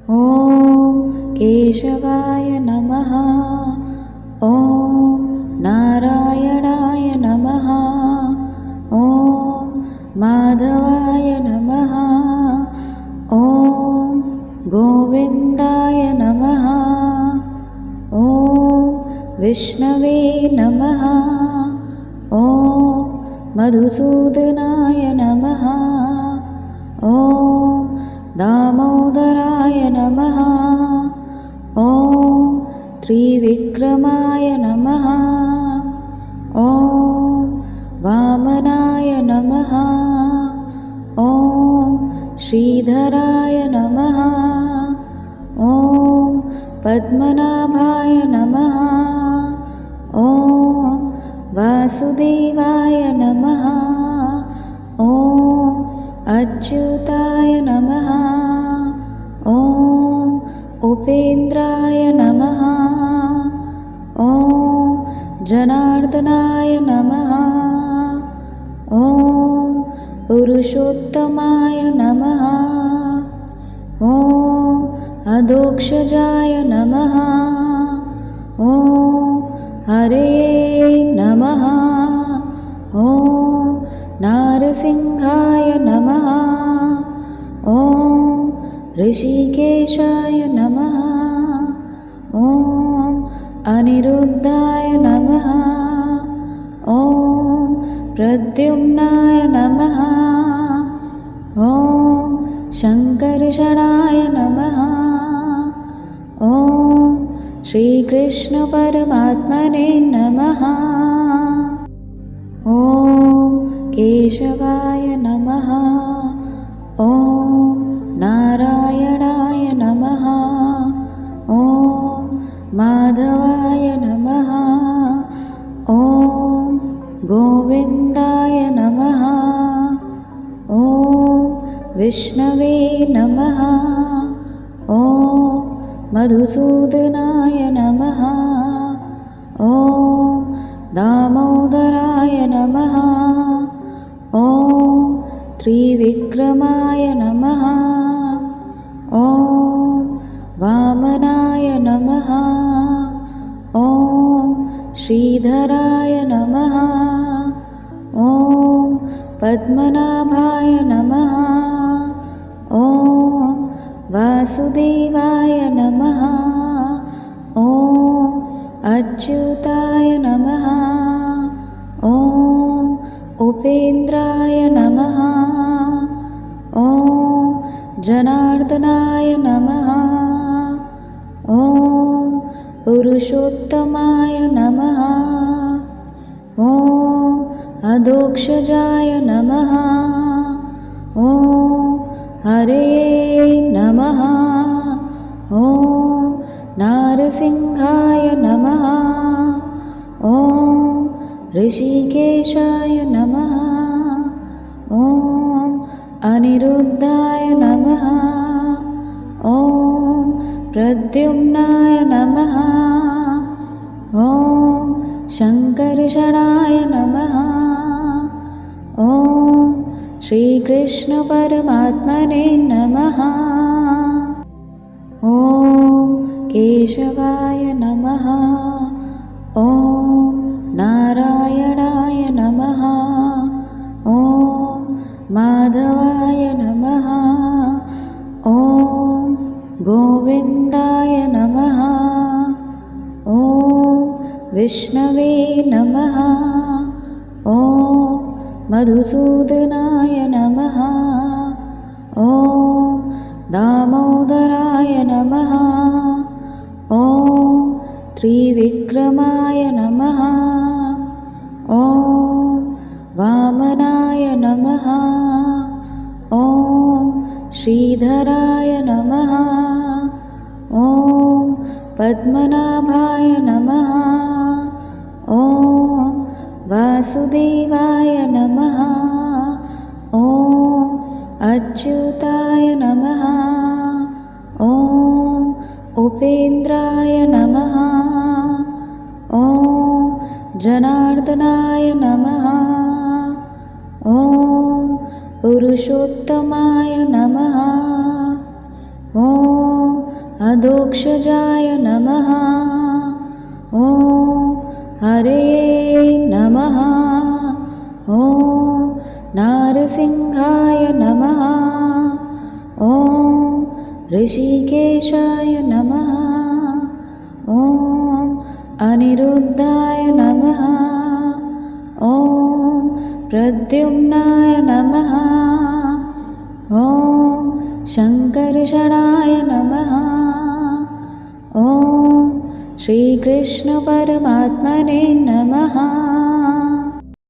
ॐ केशवाय नमः। ॐ नारायणाय नमः। ॐ माधवाय नमः। ॐ गोविन्दाय नमः। ॐ विष्णवे नमः। ॐ मधुसूदनाय नमः। ॐ दामोदराय नमः। ॐ त्रिविक्रमाय नमः। ॐ वामनाय नमः। ॐ श्रीधराय नमः। ॐ पद्मनाभाय नमः। ॐ वासुदेवाय नमः। ॐ अच्युताय नमः। ॐ उपेन्द्राय नमः। ॐ जनार्दनाय नमः। ॐ पुरुषोत्तमाय नमः। ॐ अधोक्षजाय नमः। ॐ हरये नमः। ॐ नारसिंहाय नमः। ॐ ऋषिकेशाय नमः। ॐ अनिरुद्धाय नमः। ॐ प्रद्युम्नाय नमः। ॐ शङ्कर्षणाय नमः। ॐ श्रीकृष्णपरमात्मने नमः। ॐ केशवाय नमः। ॐ नारायणाय नमः। ॐ माधवाय नमः। ॐ गोविन्दाय नमः। ॐ विष्णवे नमः। ॐ मधुसूदनाय नमः। ॐ दामोदराय नमः। ॐ त्रिविक्रमाय नमः। ॐ वामनाय नमः। ॐ श्रीधराय नमः। ॐ पद्मनाभाय नमः। ॐ वासुदेवाय नमः। ॐ अच्युताय नमः। ॐ उपेन्द्राय नमः। ॐ जनार्दनाय नमः। ॐ पुरुषोत्तमाय नमः। ॐ अधोक्षजाय नमः। ॐ हरये नमः। ॐ नारसिंहाय नमः। ॐ ऋषिकेशाय नमः। ॐ अनिरुद्धाय नमः। ॐ प्रद्युम्नाय नमः। ॐ शङ्कर्षणाय नमः। ॐ श्रीकृष्णपरमात्मने नमः। ॐ केशवाय नमः। ॐ नारायणाय नमः। ॐ माधवाय नमः। ॐ गोविन्दाय नमः। ॐ विष्णवे नमः। ॐ मधुसूदनाय नमः। ॐ दामोदराय नमः। ॐ त्रिविक्रमाय नमः। ॐ वामनाय नमः। ॐ श्रीधराय नमः। ॐ पद्मनाभाय नमः। ॐ वासुदेवाय नमः। ॐ अच्युताय नमः। ॐ उपेन्द्राय नमः। ॐ जनार्दनाय नमः। ॐ पुरुषोत्तमाय नमः। ॐ अधोक्षजाय नमः। ॐ हरये नमः। ॐ नारसिंहाय नमः। ॐ ऋषिकेशाय नमः। ॐ अनिरुद्धाय नमः। ॐ प्रद्युम्नाय नमः। ॐ शङ्कर्षणाय नमः। ॐ श्रीकृष्णपरमात्मने नमः।